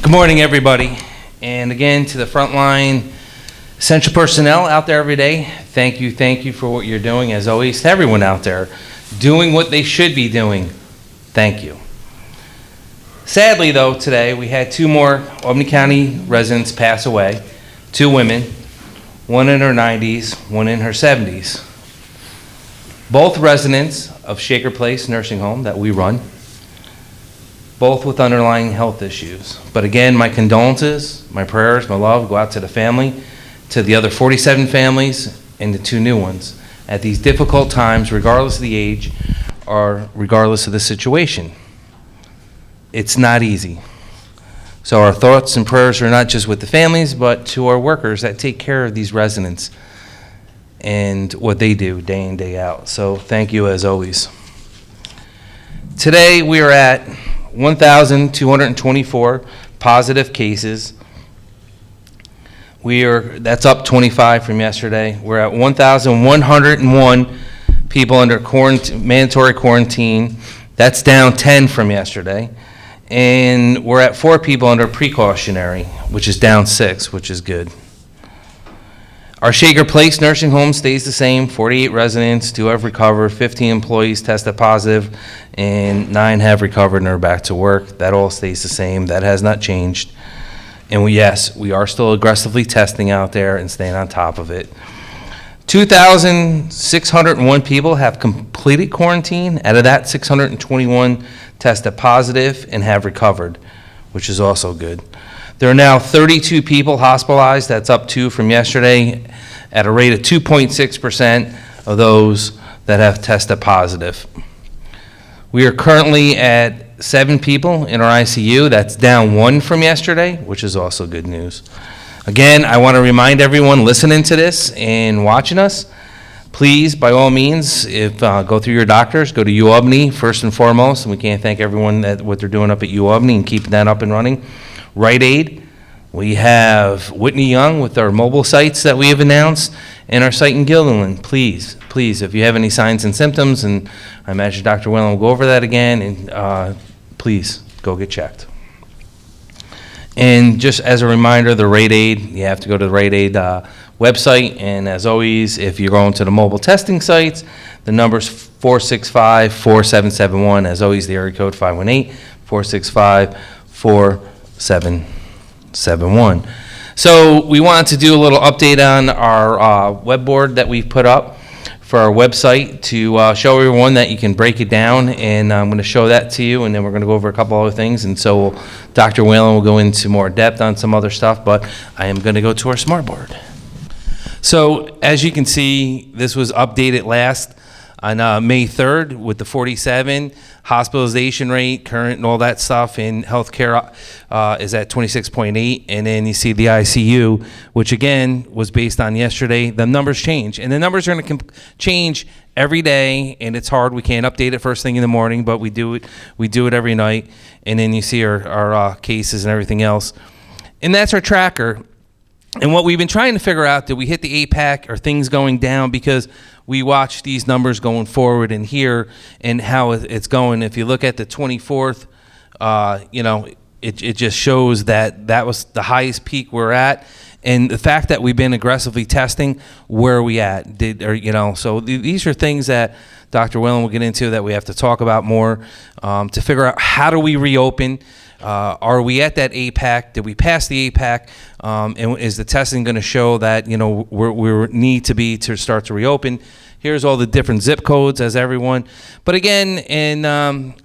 Good morning, everybody. And again, to the frontline essential personnel out there every day, thank you for what you're doing. As always, to everyone out there doing what they should be doing, thank you. Sadly, though, today we had two more Albany County residents pass away, two women, one in her 90s, one in her 70s. Both residents of Shaker Place Nursing Home that we run, both with underlying health issues. But again, my condolences, my prayers, my love go out to the family, to the other 47 families, and the two new ones at these difficult times, regardless of the age or regardless of the situation. It's not easy. So our thoughts and prayers are not just with the families, but to our workers that take care of these residents and what they do day in, day out. So thank you as always. Today we are at 1,224 positive cases. That's up 25 from yesterday. We're at 1,101 people under mandatory quarantine. That's down 10 from yesterday. And we're at 4 people under precautionary, which is down 6, which is good. Our Shaker Place Nursing Home stays the same, 48 residents, 2 have recovered, 15 employees tested positive, and 9 have recovered and are back to work. That all stays the same. That has not changed. And we are still aggressively testing out there and staying on top of it. 2,601 people have completed quarantine. Out of that, 621 tested positive and have recovered, which is also good. There are now 32 people hospitalized. That's up 2 from yesterday at a rate of 2.6% of those that have tested positive. We are currently at 7 people in our ICU. That's down 1 from yesterday, which is also good news. Again, I want to remind everyone listening to this and watching us, please, by all means, go through your doctors, go to UAlbany first and foremost, and we can't thank everyone that what they're doing up at UAlbany and keeping that up and running. Rite Aid, we have Whitney Young with our mobile sites that we have announced, and our site in Gilderland. Please, if you have any signs and symptoms, and I imagine Dr. Whalen will go over that again, and please go get checked. And just as a reminder, the Rite Aid, you have to go to the Rite Aid website, and as always, if you're going to the mobile testing sites, the number's 465-4771. As always, the area code 518-465-4771. So we wanted to do a little update on our web board that we've put up for our website to show everyone that you can break it down, and I'm going to show that to you, and then we're going to go over a couple other things, and so Dr. Whalen will go into more depth on some other stuff, but I am going to go to our smart board. So as you can see, this was updated last on May 3rd with the 47 hospitalization rate, current and all that stuff in healthcare is at 26.8, and then you see the ICU, which again was based on yesterday. The numbers change, and the numbers are going to change every day, and it's hard. We can't update it first thing in the morning, but we do it every night, and then you see our cases and everything else, and that's our tracker. And what we've been trying to figure out, did we hit the APAC, or things going down, because we watch these numbers going forward and here and how it's going. If you look at the 24th, it just shows that was the highest peak we're at. And the fact that we've been aggressively testing, where are we at? So these are things that Dr. Whalen will get into that we have to talk about more to figure out how do we reopen. Are we at that APAC? Did we pass the APAC? And is the testing going to show that we need to be to start to reopen? Here's all the different zip codes as everyone. But again, and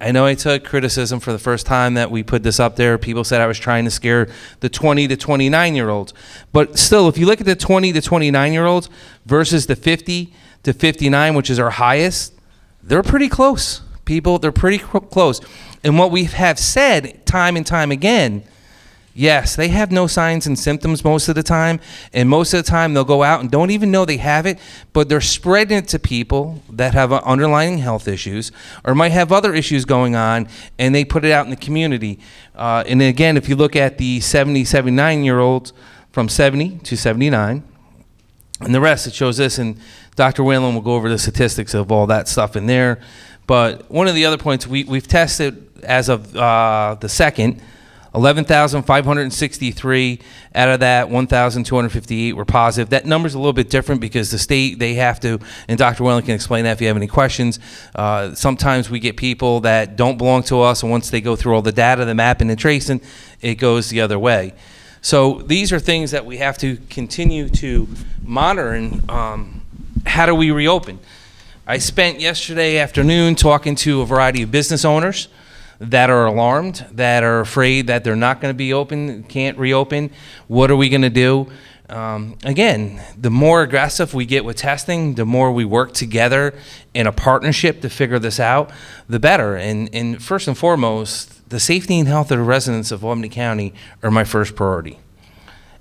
I know I took criticism for the first time that we put this up there. People said I was trying to scare the 20 to 29-year-olds. But still, if you look at the 20 to 29-year-olds versus the 50 to 59, which is our highest, they're pretty close. People, they're pretty close. And what we have said time and time again, yes, they have no signs and symptoms most of the time, and most of the time they'll go out and don't even know they have it, but they're spreading it to people that have underlying health issues or might have other issues going on, and they put it out in the community. And again, if you look at the 70, 79-year-olds from 70 to 79, and the rest, it shows this, and Dr. Whalen will go over the statistics of all that stuff in there. But one of the other points, we've tested as of the 2nd, 11,563 out of that, 1,258 were positive. That number's a little bit different because the state, they have to, and Dr. Whelan can explain that if you have any questions. Sometimes we get people that don't belong to us, and once they go through all the data, the mapping and tracing, it goes the other way. So these are things that we have to continue to monitor, and how do we reopen? I spent yesterday afternoon talking to a variety of business owners that are alarmed, that are afraid that they're not going to be open, can't reopen. What are we going to do? Again, the more aggressive we get with testing, the more we work together in a partnership to figure this out, the better. And first and foremost, the safety and health of the residents of Albany County are my first priority.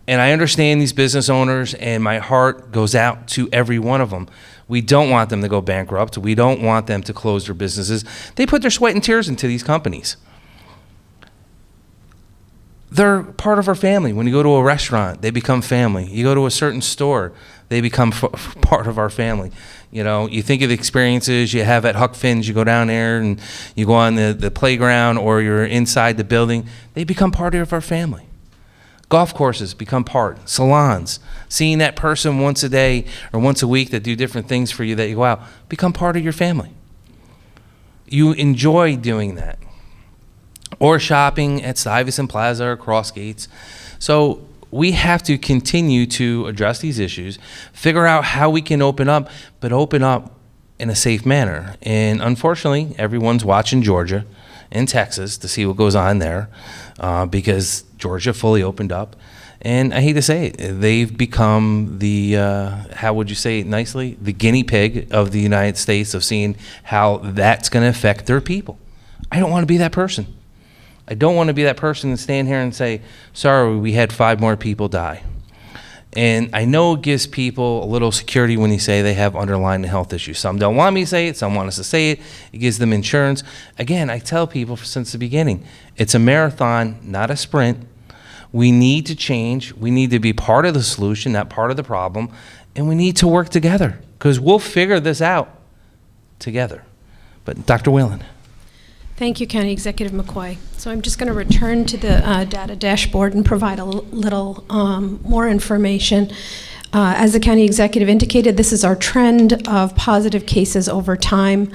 And I understand these business owners, and my heart goes out to every one of them. We don't want them to go bankrupt. We don't want them to close their businesses. They put their sweat and tears into these companies. They're part of our family. When you go to a restaurant, they become family. You go to a certain store, they become part of our family. You know, you think of the experiences you have at Huck Finn's. You go down there and you go on the playground, or you're inside the building. They become part of our family. Golf courses become part. Salons, seeing that person once a day or once a week that do different things for you that you go out, become part of your family. You enjoy doing that. Or shopping at Stuyvesant Plaza or Cross Gates. So we have to continue to address these issues, figure out how we can open up, but open up in a safe manner. And unfortunately, everyone's watching Georgia and Texas to see what goes on there, because Georgia fully opened up. And I hate to say it, they've become the, how would you say it nicely, the guinea pig of the United States, of seeing how that's going to affect their people. I don't want to be that person. I don't want to be that person to stand here and say, sorry, we had 5 more people die. And I know it gives people a little security when you say they have underlying health issues. Some don't want me to say it, some want us to say it. It gives them insurance. Again, I tell people since the beginning, it's a marathon, not a sprint. We need to change. We need to be part of the solution, not part of the problem. And we need to work together, because we'll figure this out together. But Dr. Whelan. Thank you, County Executive McCoy. So I'm just going to return to the data dashboard and provide a little more information. As the County Executive indicated, this is our trend of positive cases over time.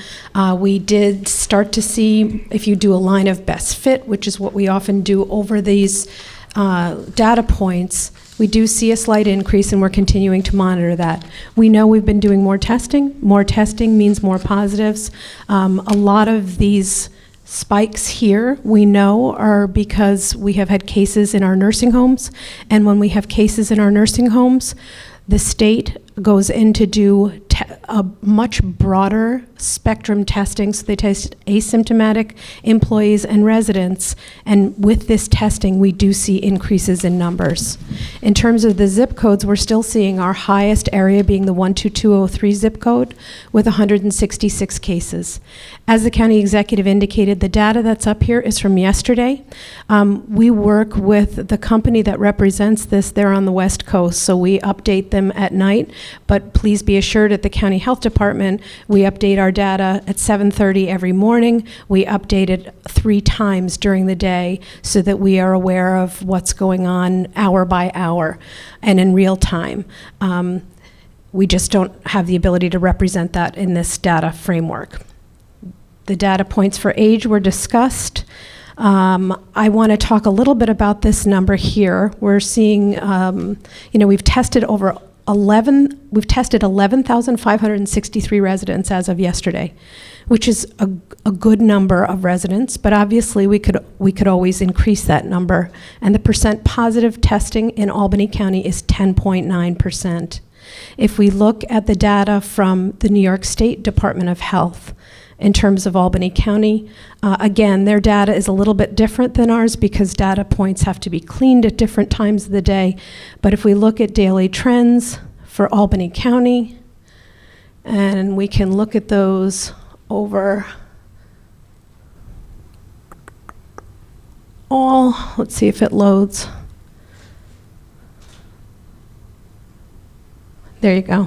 We did start to see, if you do a line of best fit, which is what we often do over these data points, we do see a slight increase, and we're continuing to monitor that. We know we've been doing more testing. More testing means more positives. A lot of these spikes here, we know, are because we have had cases in our nursing homes, and when we have cases in our nursing homes, the state goes in to do a much broader spectrum testing. So they test asymptomatic employees and residents, and with this testing, we do see increases in numbers. In terms of the zip codes, we're still seeing our highest area being the 12203 zip code with 166 cases. As the county executive indicated, the data that's up here is from yesterday. We work with the company that represents this. They're on the West Coast, so we update them at night. But please be assured, at the County Health Department, we update our data at 7:30 every morning. We update it 3 times during the day so that we are aware of what's going on hour by hour and in real time. We just don't have the ability to represent that in this data framework. The data points for age were discussed. I want to talk a little bit about this number here. We're seeing, we've tested 11,563 residents as of yesterday, which is a good number of residents, but obviously we could always increase that number. And the percent positive testing in Albany County is 10.9%. If we look at the data from the New York State Department of Health, in terms of Albany County, again, their data is a little bit different than ours because data points have to be cleaned at different times of the day. But if we look at daily trends for Albany County, and we can look at those over all, let's see if it loads. There you go.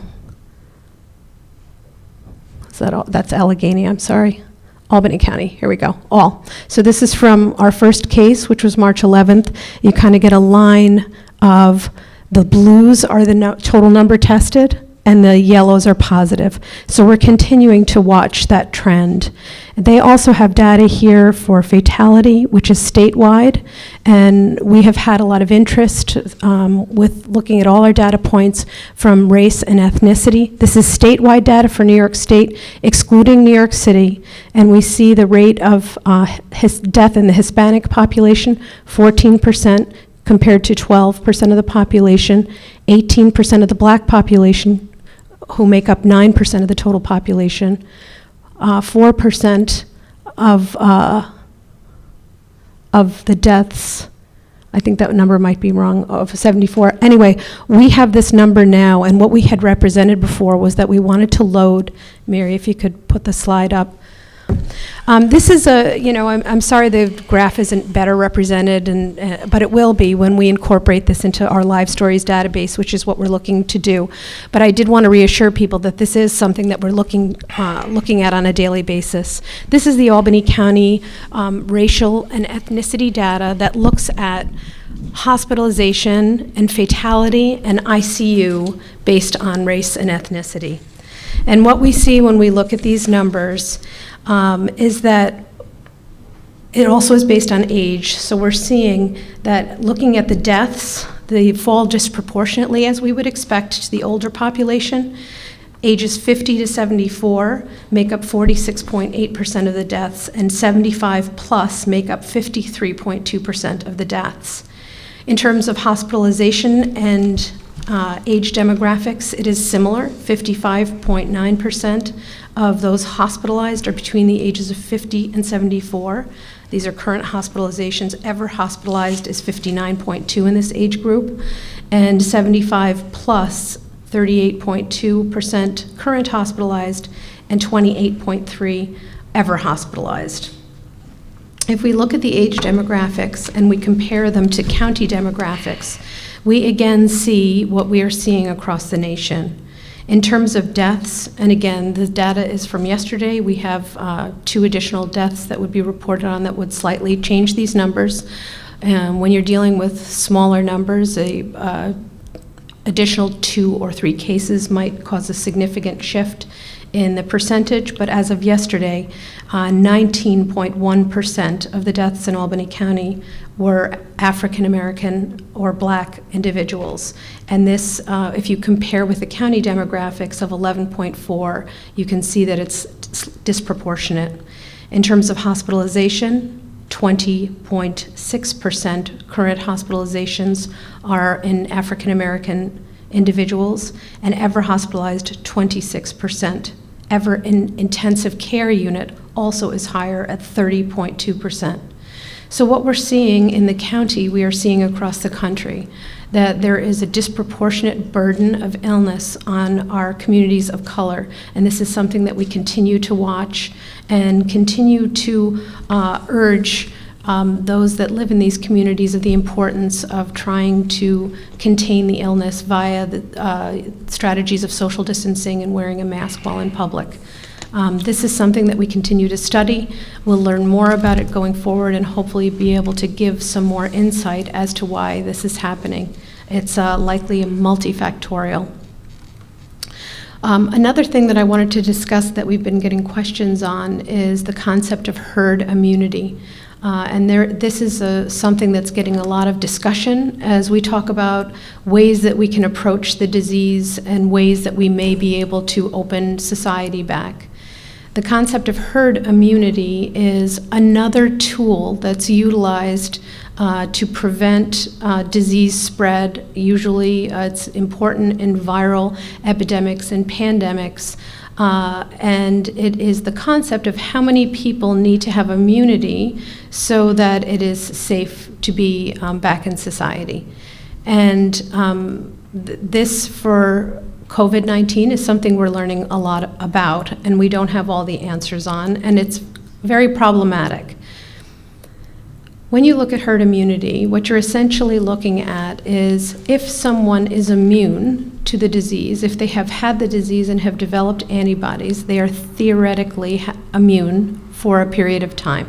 Is that all? That's Allegheny, I'm sorry. Albany County, here we go, all. So this is from our first case, which was March 11th. You kind of get a line of the blues are the total number tested, and the yellows are positive. So we're continuing to watch that trend. They also have data here for fatality, which is statewide, and we have had a lot of interest with looking at all our data points from race and ethnicity. This is statewide data for New York State, excluding New York City, and we see the rate of death in the Hispanic population, 14%, compared to 12% of the population, 18% of the black population, who make up 9% of the total population, 4% of the deaths. I think that number might be wrong, of 74. Anyway, we have this number now, and what we had represented before was that we wanted to load, Mary, if you could put the slide up. This is I'm sorry the graph isn't better represented, but it will be when we incorporate this into our Live Stories database, which is what we're looking to do. But I did want to reassure people that this is something that we're looking at on a daily basis. This is the Albany County racial and ethnicity data that looks at hospitalization and fatality and ICU based on race and ethnicity. And what we see when we look at these numbers is that it also is based on age. So we're seeing that looking at the deaths, they fall disproportionately, as we would expect, to the older population. Ages 50 to 74 make up 46.8% of the deaths, and 75 plus make up 53.2% of the deaths. In terms of hospitalization and age demographics, it is similar. 55.9% of those hospitalized are between the ages of 50 and 74. These are current hospitalizations. Ever hospitalized is 59.2 in this age group, and 75 plus, 38.2% current hospitalized, and 28.3 ever hospitalized. If we look at the age demographics and we compare them to county demographics, we again see what we are seeing across the nation. In terms of deaths, and again, the data is from yesterday, we have 2 additional deaths that would be reported on that would slightly change these numbers. When you're dealing with smaller numbers, additional 2 or 3 cases might cause a significant shift in the percentage, but as of yesterday, 19.1% of the deaths in Albany County were African American or black individuals. And this, if you compare with the county demographics of 11.4, you can see that it's disproportionate. In terms of hospitalization, 20.6% current hospitalizations are in African American individuals, and ever hospitalized, 26%. Ever in intensive care unit also is higher at 30.2%. So what we're seeing in the county, we are seeing across the country, that there is a disproportionate burden of illness on our communities of color, and this is something that we continue to watch and continue to urge those that live in these communities of the importance of trying to contain the illness via the strategies of social distancing and wearing a mask while in public. This is something that we continue to study. We'll learn more about it going forward and hopefully be able to give some more insight as to why this is happening. It's likely multifactorial. Another thing that I wanted to discuss that we've been getting questions on is the concept of herd immunity. This is something that's getting a lot of discussion as we talk about ways that we can approach the disease and ways that we may be able to open society back. The concept of herd immunity is another tool that's utilized to prevent disease spread. Usually it's important in viral epidemics and pandemics. And it is the concept of how many people need to have immunity so that it is safe to be back in society. And this for COVID-19 is something we're learning a lot about, and we don't have all the answers on, and it's very problematic. When you look at herd immunity, what you're essentially looking at is if someone is immune to the disease, if they have had the disease and have developed antibodies, they are theoretically immune for a period of time.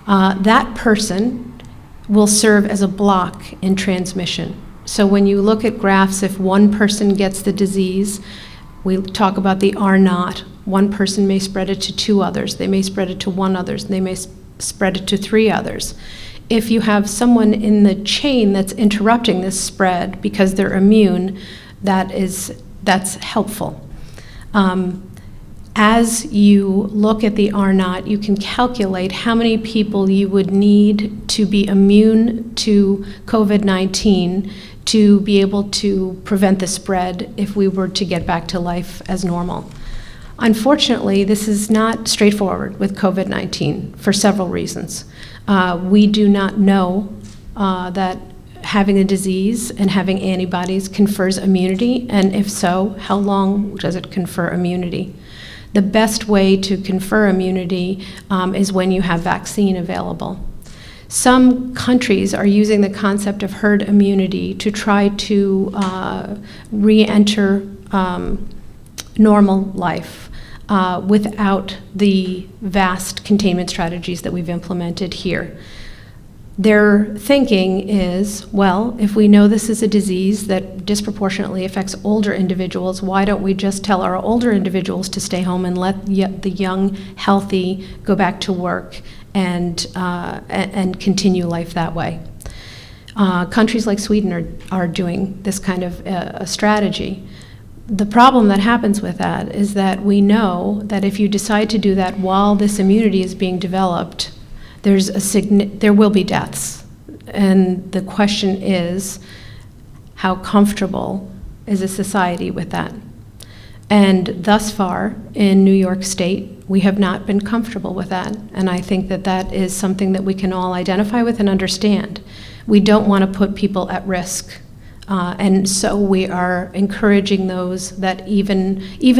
That person will serve as a block in transmission. So when you look at graphs, if one person gets the disease, we talk about the R0. One person may spread it to 2 others. They may spread it to 1 others. They may spread it to 3 others. If you have someone in the chain that's interrupting this spread because they're immune, that's helpful. As you look at the R0, you can calculate how many people you would need to be immune to COVID-19 to be able to prevent the spread if we were to get back to life as normal. Unfortunately, this is not straightforward with COVID-19 for several reasons. We do not know that having a disease and having antibodies confers immunity, and if so, how long does it confer immunity? The best way to confer immunity is when you have vaccine available. Some countries are using the concept of herd immunity to try to re-enter normal life without the vast containment strategies that we've implemented here. Their thinking is, well, if we know this is a disease that disproportionately affects older individuals, why don't we just tell our older individuals to stay home and let the young, healthy go back to work and continue life that way? Countries like Sweden are doing this kind of a strategy. The problem that happens with that is that we know that if you decide to do that while this immunity is being developed, there will be deaths. And the question is, how comfortable is a society with that? And thus far, in New York State, we have not been comfortable with that. And I think that that is something that we can all identify with and understand. We don't want to put people at risk. And so we are encouraging those that even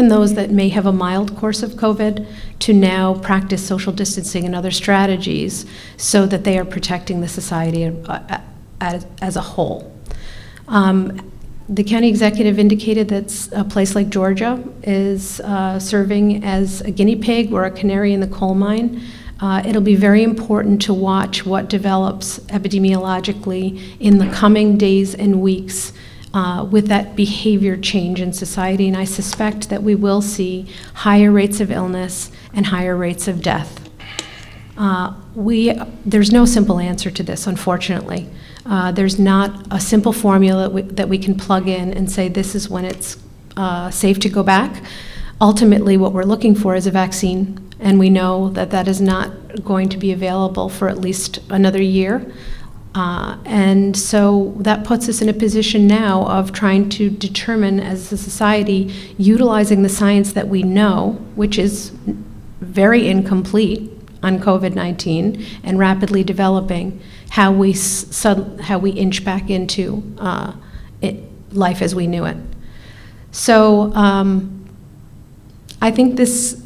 those that may have a mild course of COVID to now practice social distancing and other strategies so that they are protecting the society as a whole. The county executive indicated that a place like Georgia is serving as a guinea pig or a canary in the coal mine. It'll be very important to watch what develops epidemiologically in the coming days and weeks with that behavior change in society, and I suspect that we will see higher rates of illness and higher rates of death. There's no simple answer to this, unfortunately. There's not a simple formula that we can plug in and say this is when it's safe to go back. Ultimately, what we're looking for is a vaccine, and we know that that is not going to be available for at least another year. And so that puts us in a position now of trying to determine as a society, utilizing the science that we know, which is very incomplete on COVID-19 and rapidly developing, how we inch back into life as we knew it. So I think this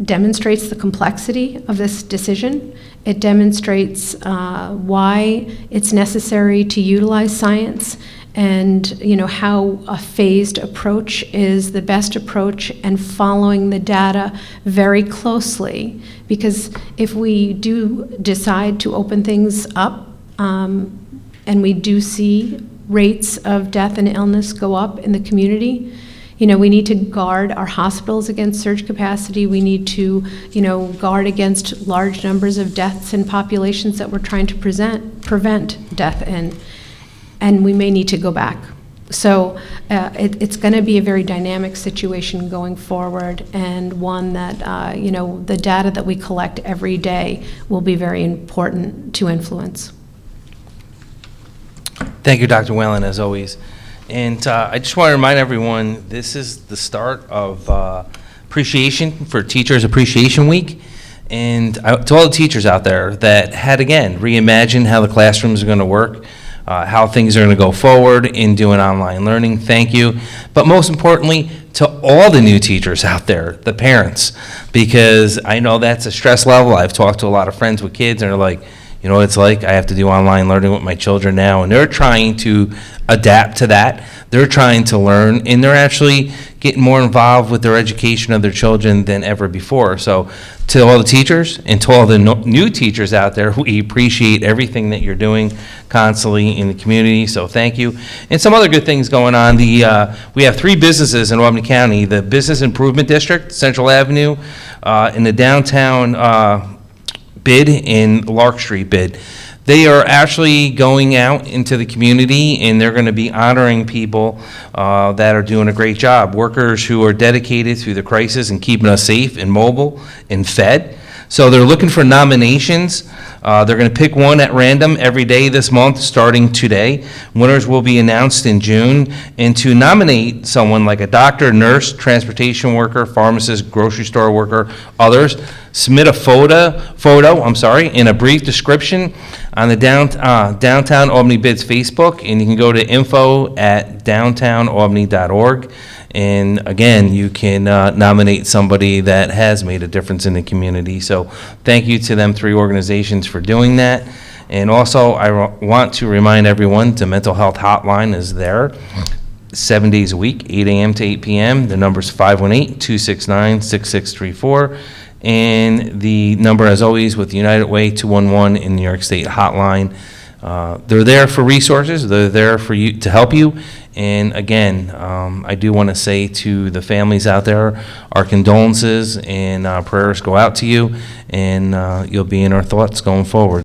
demonstrates the complexity of this decision. It demonstrates why it's necessary to utilize science and how a phased approach is the best approach, and following the data very closely. Because if we do decide to open things up and we do see rates of death and illness go up in the community, we need to guard our hospitals against surge capacity. We need to, guard against large numbers of deaths in populations that we're trying to prevent death in. And we may need to go back. So it's going to be a very dynamic situation going forward, and one that, the data that we collect every day will be very important to influence. Thank you, Dr. Whalen, as always. And I just want to remind everyone, this is the start of appreciation for Teachers Appreciation Week. And to all the teachers out there that had, again, reimagined how the classrooms are going to work, how things are going to go forward in doing online learning, thank you. But most importantly, to all the new teachers out there, the parents, because I know that's a stress level. I've talked to a lot of friends with kids, and they're like, You know what it's like? I have to do online learning with my children now, and they're trying to adapt to that. They're trying to learn, and they're actually getting more involved with their education of their children than ever before. So to all the teachers and to all the new teachers out there, we appreciate everything that you're doing constantly in the community, so thank you. And some other good things going on. We have 3 businesses in Albany County: the Business Improvement District, Central Avenue, in the downtown bid, and Lark Street bid. They are actually going out into the community, and they're going to be honoring people that are doing a great job, workers who are dedicated through the crisis and keeping us safe and mobile and fed. So they're looking for nominations. They're going to pick one at random every day this month, starting today. Winners will be announced in June. And to nominate someone like a doctor, nurse, transportation worker, pharmacist, grocery store worker, others, submit a photo, in a brief description on the Downtown Albany Bids Facebook, and you can go to info@downtownalbany.org. And again, you can nominate somebody that has made a difference in the community. So thank you to them 3 organizations for doing that. And also, I want to remind everyone, the mental health hotline is there 7 days a week, 8 a.m. to 8 p.m. The number is 518-269-6634. And the number, as always, with United Way 211 in New York State hotline. They're there for resources. They're there for you to help you. And again, I do want to say to the families out there, our condolences and prayers go out to you, and you'll be in our thoughts going forward.